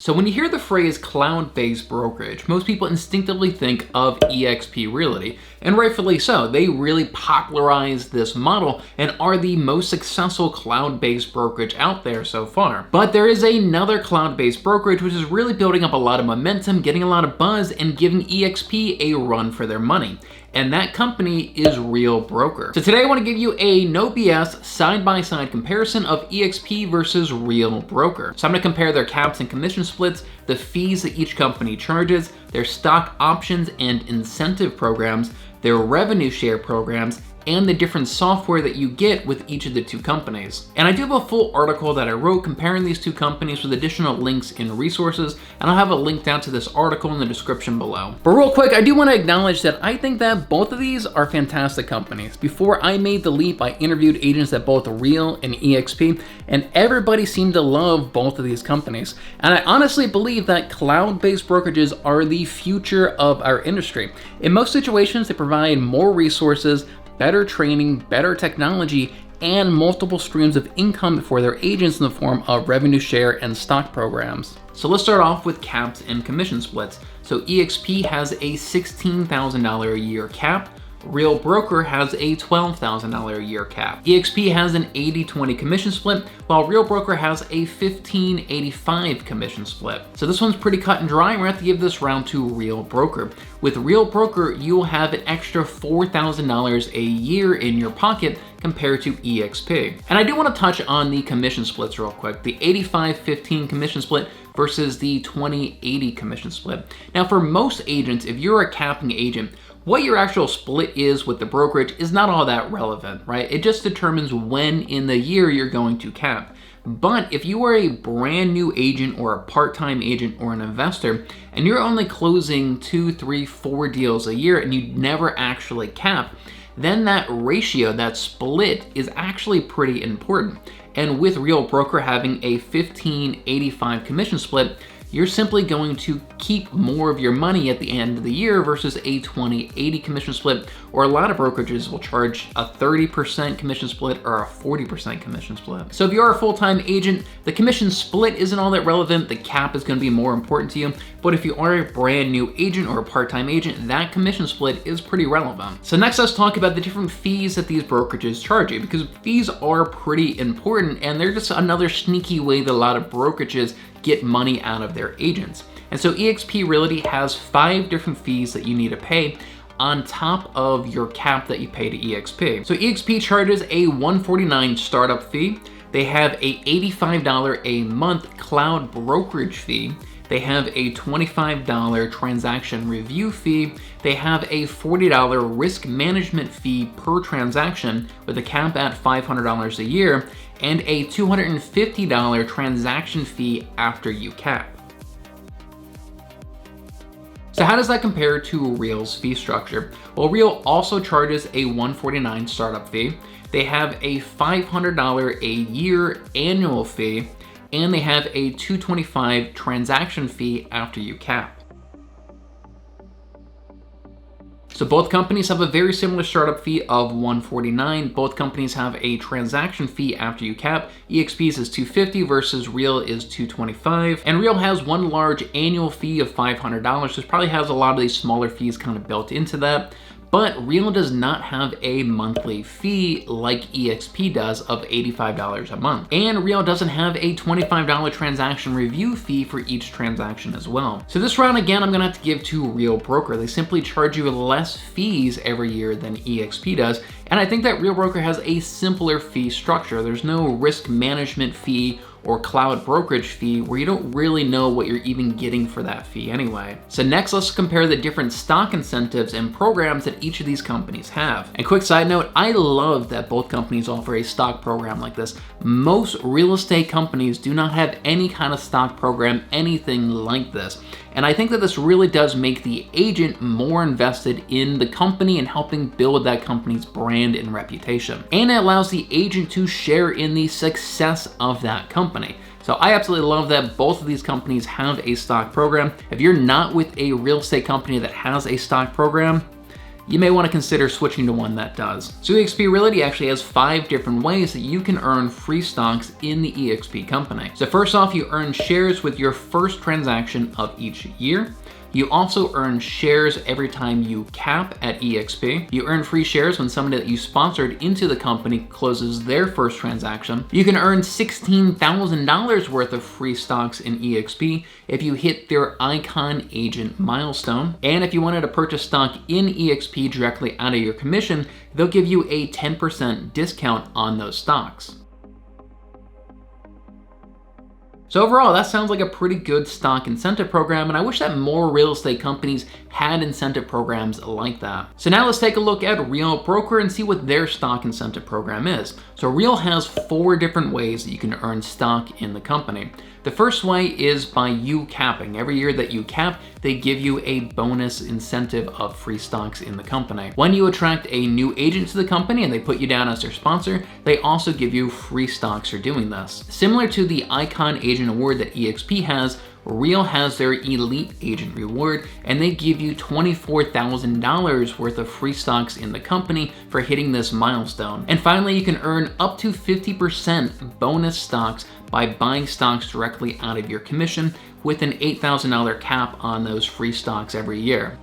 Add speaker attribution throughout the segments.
Speaker 1: So when you hear the phrase cloud-based brokerage, most people instinctively think of eXp Realty, and rightfully so. They really popularized this model and are the most successful cloud-based brokerage out there so far. But there is another cloud-based brokerage which is really building up a lot of momentum, getting a lot of buzz, and giving eXp a run for their money. And that company is Real Broker. So today I want to give you a no BS side-by-side comparison of eXp versus Real Broker. So I'm going to compare their caps and commission splits, the fees that each company charges, their stock options and incentive programs, their revenue share programs, and the different software that you get with each of the two companies. And I do have a full article that I wrote comparing these two companies with additional links and resources, and I'll have a link down to this article in the description below. But real quick, I do want to acknowledge that I think that both of these are fantastic companies. Before I made the leap, I interviewed agents at both Real and eXp, and everybody seemed to love both of these companies. And I honestly believe that cloud-based brokerages are the future of our industry. In most situations, they provide more resources, better training, better technology, and multiple streams of income for their agents in the form of revenue share and stock programs. So let's start off with caps and commission splits. So eXp has a $16,000 a year cap. Real Broker has a $12,000 a year cap. eXp has an 80-20 commission split, while Real Broker has a 15-85 commission split. So this one's pretty cut and dry. We're gonna have to give this round to Real Broker. With Real Broker, you will have an extra $4,000 a year in your pocket compared to eXp. And I do want to touch on the commission splits real quick. The 85-15 commission split versus the 20-80 commission split. Now for most agents, if you're a capping agent, what your actual split is with the brokerage is not all that relevant, right? It just determines when in the year you're going to cap. But if you are a brand new agent or a part-time agent or an investor, and you're only closing 2, 3, 4 deals a year and you never actually cap, then that ratio, that split, is actually pretty important. And with Real Broker having a 15-85 commission split, you're simply going to keep more of your money at the end of the year versus a 20-80 commission split, or a lot of brokerages will charge a 30% commission split or a 40% commission split. So if you are a full-time agent, the commission split isn't all that relevant. The cap is going to be more important to you. But if you are a brand new agent or a part-time agent, that commission split is pretty relevant. So next, let's talk about the different fees that these brokerages charge you, because fees are pretty important and they're just another sneaky way that a lot of brokerages get money out of their agents. And so eXp Realty has 5 different fees that you need to pay on top of your cap that you pay to eXp. So eXp charges a $149 startup fee. They have a $85 a month cloud brokerage fee. They have a $25 transaction review fee. They have a $40 risk management fee per transaction with a cap at $500 a year, and a $250 transaction fee after you cap. So how does that compare to Real's fee structure? Well, Real also charges a $149 startup fee. They have a $500 a year annual fee, and they have a $225 transaction fee after you cap. So both companies have a very similar startup fee of $149. Both companies have a transaction fee after you cap. eXp's is $250 versus Real is $225. And Real has one large annual fee of $500, which probably has a lot of these smaller fees kind of built into that. But Real does not have a monthly fee like eXp does of $85 a month. And Real doesn't have a $25 transaction review fee for each transaction as well. So this round, again, I'm gonna have to give to Real Broker. They simply charge you less fees every year than eXp does. And I think that Real Broker has a simpler fee structure. There's no risk management fee or cloud brokerage fee where you don't really know what you're even getting for that fee anyway. So next, let's compare the different stock incentives and programs that each of these companies have. And quick side note, I love that both companies offer a stock program like this. Most real estate companies do not have any kind of stock program, anything like this. And I think that this really does make the agent more invested in the company and helping build that company's brand and reputation. And it allows the agent to share in the success of that company. So I absolutely love that both of these companies have a stock program. If you're not with a real estate company that has a stock program, you may want to consider switching to one that does. So eXp Realty actually has 5 different ways that you can earn free stocks in the eXp company. So first off, you earn shares with your first transaction of each year. You also earn shares every time you cap at eXp. You earn free shares when somebody that you sponsored into the company closes their first transaction. You can earn $16,000 worth of free stocks in eXp if you hit their Icon Agent milestone. And if you wanted to purchase stock in eXp directly out of your commission, they'll give you a 10% discount on those stocks. So overall, that sounds like a pretty good stock incentive program, and I wish that more real estate companies had incentive programs like that. So now let's take a look at Real Broker and see what their stock incentive program is. So Real has 4 different ways that you can earn stock in the company. The first way is by you capping. Every year that you cap, they give you a bonus incentive of free stocks in the company. When you attract a new agent to the company and they put you down as their sponsor, they also give you free stocks for doing this. Similar to the Icon Agent Award that eXp has, Real has their Elite Agent Reward, and they give you $24,000 worth of free stocks in the company for hitting this milestone. And finally, you can earn up to 50% bonus stocks by buying stocks directly out of your commission with an $8,000 cap on those free stocks every year.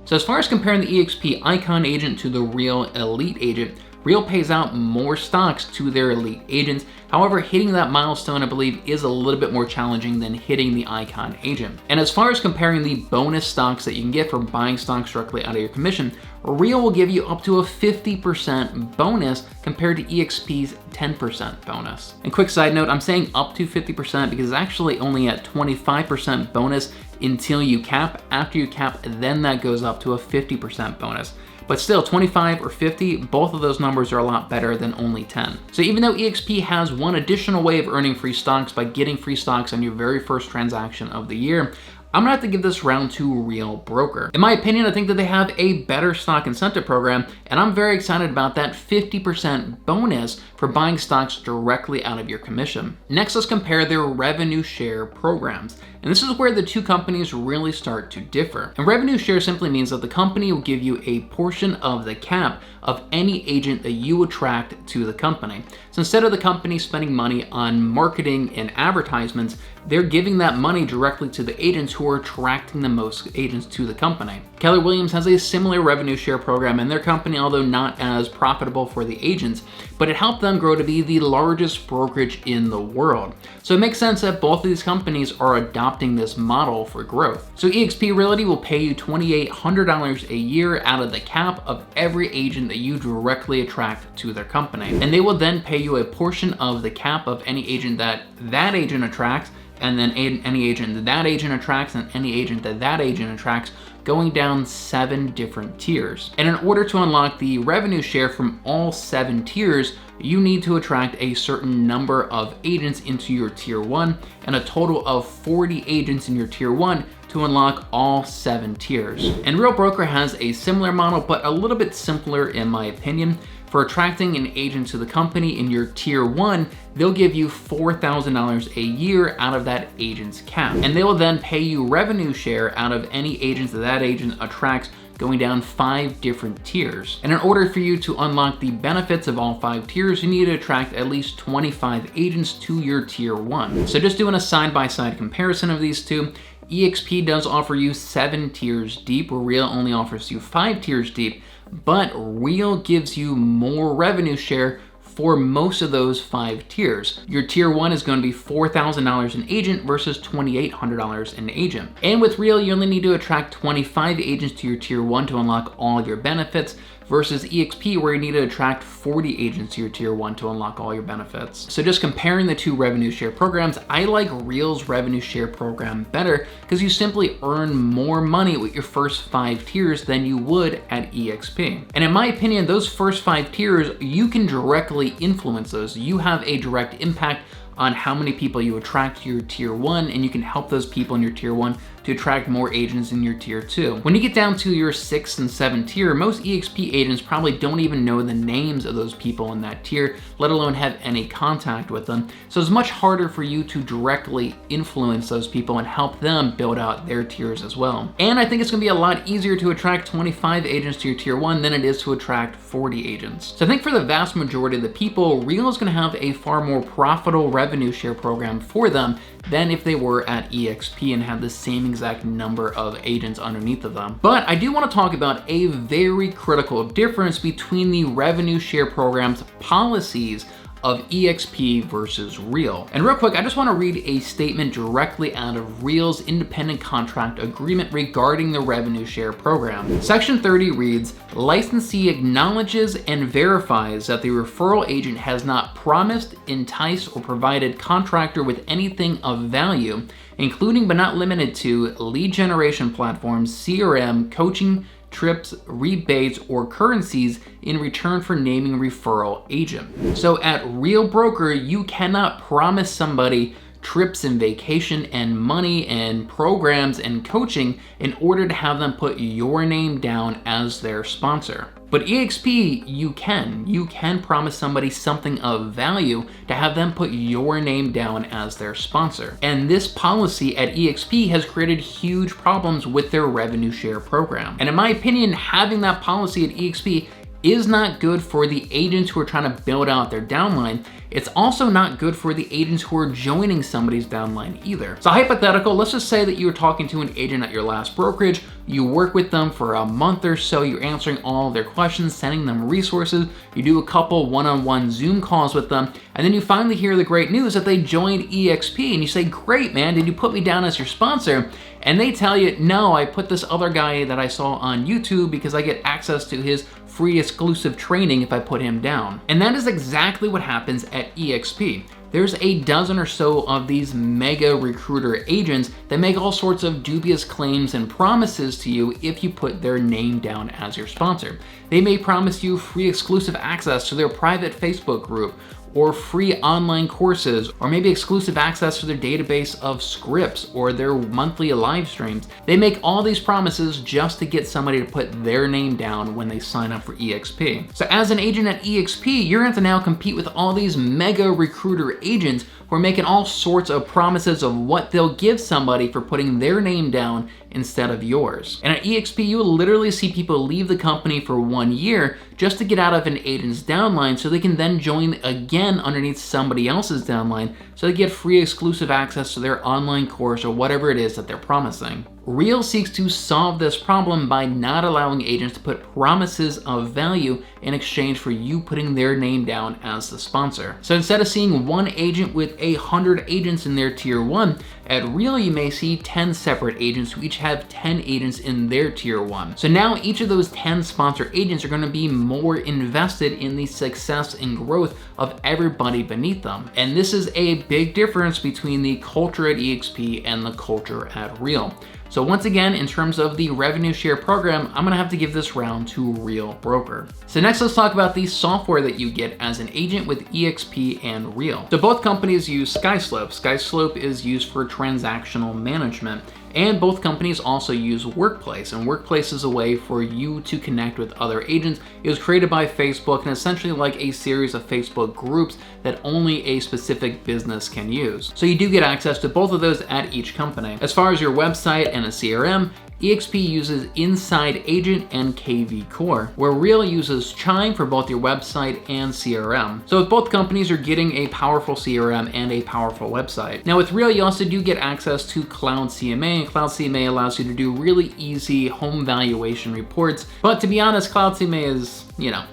Speaker 1: So as far as comparing the eXp Icon Agent to the Real Elite Agent, Real pays out more stocks to their elite agents. However, hitting that milestone, I believe, is a little bit more challenging than hitting the Icon Agent. And as far as comparing the bonus stocks that you can get for buying stocks directly out of your commission, Real will give you up to a 50% bonus compared to eXp's 10% bonus. And quick side note, I'm saying up to 50% because it's actually only at 25% bonus until you cap. After you cap, then that goes up to a 50% bonus. But still, 25 or 50, both of those numbers are a lot better than only 10. So even though eXp has one additional way of earning free stocks by getting free stocks on your very first transaction of the year, I'm gonna have to give this round to Real Broker. In my opinion, I think that they have a better stock incentive program, and I'm very excited about that 50% bonus for buying stocks directly out of your commission. Next, let's compare their revenue share programs. And this is where the two companies really start to differ. And revenue share simply means that the company will give you a portion of the cap of any agent that you attract to the company. So instead of the company spending money on marketing and advertisements, they're giving that money directly to the agents who are attracting the most agents to the company. Keller Williams has a similar revenue share program in their company, although not as profitable for the agents, but it helped them grow to be the largest brokerage in the world. So it makes sense that both of these companies are adopting this model for growth. So eXp Realty will pay you $2,800 a year out of the cap of every agent that you directly attract to their company. And they will then pay you a portion of the cap of any agent that that agent attracts, and then any agent that that agent attracts, and any agent that that agent attracts, going down 7 different tiers. And in order to unlock the revenue share from all 7 tiers, you need to attract a certain number of agents into your tier 1 and a total of 40 agents in your tier 1 to unlock all 7 tiers. And Real Broker has a similar model, but a little bit simpler in my opinion. For attracting an agent to the company in your tier 1, they'll give you $4,000 a year out of that agent's cap. And they will then pay you revenue share out of any agents that that agent attracts, going down 5 different tiers. And in order for you to unlock the benefits of all 5 tiers, you need to attract at least 25 agents to your tier 1. So just doing a side-by-side comparison of these two, eXp does offer you 7 tiers deep, where Real only offers you 5 tiers deep, but Real gives you more revenue share for most of those 5 tiers. Your tier 1 is going to be $4,000 an agent versus $2,800 an agent. And with Real, you only need to attract 25 agents to your tier 1 to unlock all your benefits, versus eXp, where you need to attract 40 agents to your tier 1 to unlock all your benefits. So just comparing the two revenue share programs, I like Real's revenue share program better because you simply earn more money with your first 5 tiers than you would at eXp. And in my opinion, those first 5 tiers, you can directly influence those. You have a direct impact on how many people you attract to your tier 1, and you can help those people in your tier 1 to attract more agents in your tier 2. When you get down to your 6th and 7th tier, most eXp agents probably don't even know the names of those people in that tier, let alone have any contact with them. So it's much harder for you to directly influence those people and help them build out their tiers as well. And I think it's gonna be a lot easier to attract 25 agents to your tier 1 than it is to attract 40 agents. So I think for the vast majority of the people, Real is gonna have a far more profitable revenue share program for them than if they were at eXp and had the same exact number of agents underneath of them. But I do want to talk about a very critical difference between the revenue share program's policies of eXp versus Real. And real quick, I just want to read a statement directly out of Real's independent contract agreement regarding the revenue share program. Section 30 reads, licensee acknowledges and verifies that the referral agent has not promised, enticed, or provided contractor with anything of value, including but not limited to lead generation platforms, CRM, coaching, trips, rebates, or currencies in return for naming referral agent. So at Real Broker, you cannot promise somebody trips and vacation and money and programs and coaching in order to have them put your name down as their sponsor. But eXp, you can promise somebody something of value to have them put your name down as their sponsor. And this policy at eXp has created huge problems with their revenue share program. And in my opinion, having that policy at eXp is not good for the agents who are trying to build out their downline. It's also not good for the agents who are joining somebody's downline either. So hypothetical, let's just say that you were talking to an agent at your last brokerage, you work with them for a month or so, you're answering all their questions, sending them resources, you do a couple one-on-one Zoom calls with them, and then you finally hear the great news that they joined eXp, and you say, great man, did you put me down as your sponsor? And they tell you, no, I put this other guy that I saw on YouTube because I get access to his free exclusive training if I put him down. And that is exactly what happens at eXp. There's a dozen or so of these mega recruiter agents that make all sorts of dubious claims and promises to you if you put their name down as your sponsor. They may promise you free exclusive access to their private Facebook group, or free online courses, or maybe exclusive access to their database of scripts or their monthly live streams. They make all these promises just to get somebody to put their name down when they sign up for eXp. So as an agent at eXp, you're going to now compete with all these mega recruiter agents who are making all sorts of promises of what they'll give somebody for putting their name down instead of yours. And at eXp, you will literally see people leave the company for 1 year just to get out of an agent's downline so they can then join again underneath somebody else's downline so they get free exclusive access to their online course or whatever it is that they're promising. Real seeks to solve this problem by not allowing agents to put promises of value in exchange for you putting their name down as the sponsor. So instead of seeing one agent with 100 agents in their tier 1, at Real you may see 10 separate agents who each have 10 agents in their tier 1. So now each of those 10 sponsor agents are going to be more invested in the success and growth of everybody beneath them. And this is a big difference between the culture at eXp and the culture at Real. So once again, in terms of the revenue share program, I'm gonna have to give this round to Real Broker. So next, let's talk about the software that you get as an agent with eXp and Real. So both companies use SkySlope. SkySlope is used for transactional management. And both companies also use Workplace, and Workplace is a way for you to connect with other agents. It was created by Facebook and essentially like a series of Facebook groups that only a specific business can use. So you do get access to both of those at each company. As far as your website and a CRM, eXp uses Inside Agent and KV Core, where Real uses Chime for both your website and CRM. So with both companies, you're getting a powerful CRM and a powerful website. Now with Real, you also do get access to Cloud CMA, and Cloud CMA allows you to do really easy home valuation reports. But to be honest, Cloud CMA is,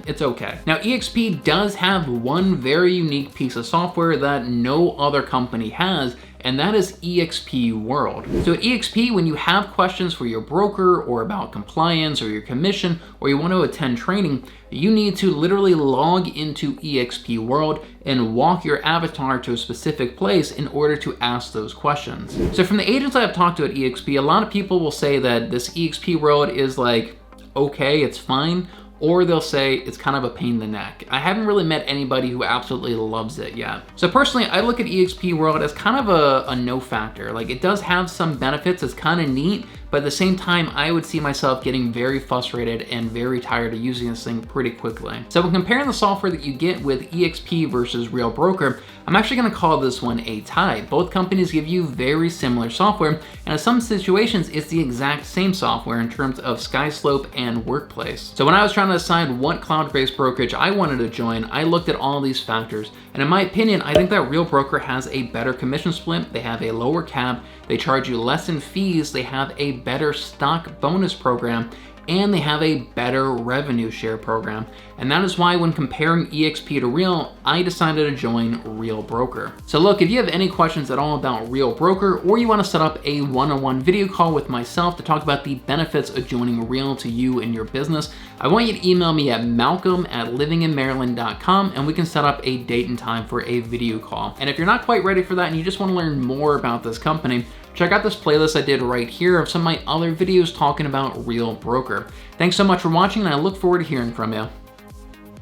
Speaker 1: it's okay. Now eXp does have one very unique piece of software that no other company has, and that is eXp World. So at eXp, when you have questions for your broker or about compliance or your commission, or you want to attend training, you need to literally log into eXp World and walk your avatar to a specific place in order to ask those questions. So from the agents I've talked to at eXp, a lot of people will say that this eXp World is like, okay, it's fine, or they'll say it's kind of a pain in the neck. I haven't really met anybody who absolutely loves it yet. So personally, I look at eXp World as kind of a no factor. Like, it does have some benefits, it's kind of neat, but at the same time, I would see myself getting very frustrated and very tired of using this thing pretty quickly. So when comparing the software that you get with eXp versus Real Broker, I'm actually gonna call this one a tie. Both companies give you very similar software, and in some situations, it's the exact same software in terms of SkySlope and Workplace. So when I was trying to decide what cloud-based brokerage I wanted to join, I looked at all these factors, and in my opinion, I think that Real Broker has a better commission split, they have a lower cap, they charge you less in fees, they have a better stock bonus program, and they have a better revenue share program. And that is why when comparing eXp to Real, I decided to join Real Broker. So look, if you have any questions at all about Real Broker, or you wanna set up a one-on-one video call with myself to talk about the benefits of joining Real to you and your business, I want you to email me at malcolm@livinginmaryland.com and we can set up a date and time for a video call. And if you're not quite ready for that and you just wanna learn more about this company, check out this playlist I did right here of some of my other videos talking about Real Broker. Thanks so much for watching, and I look forward to hearing from you.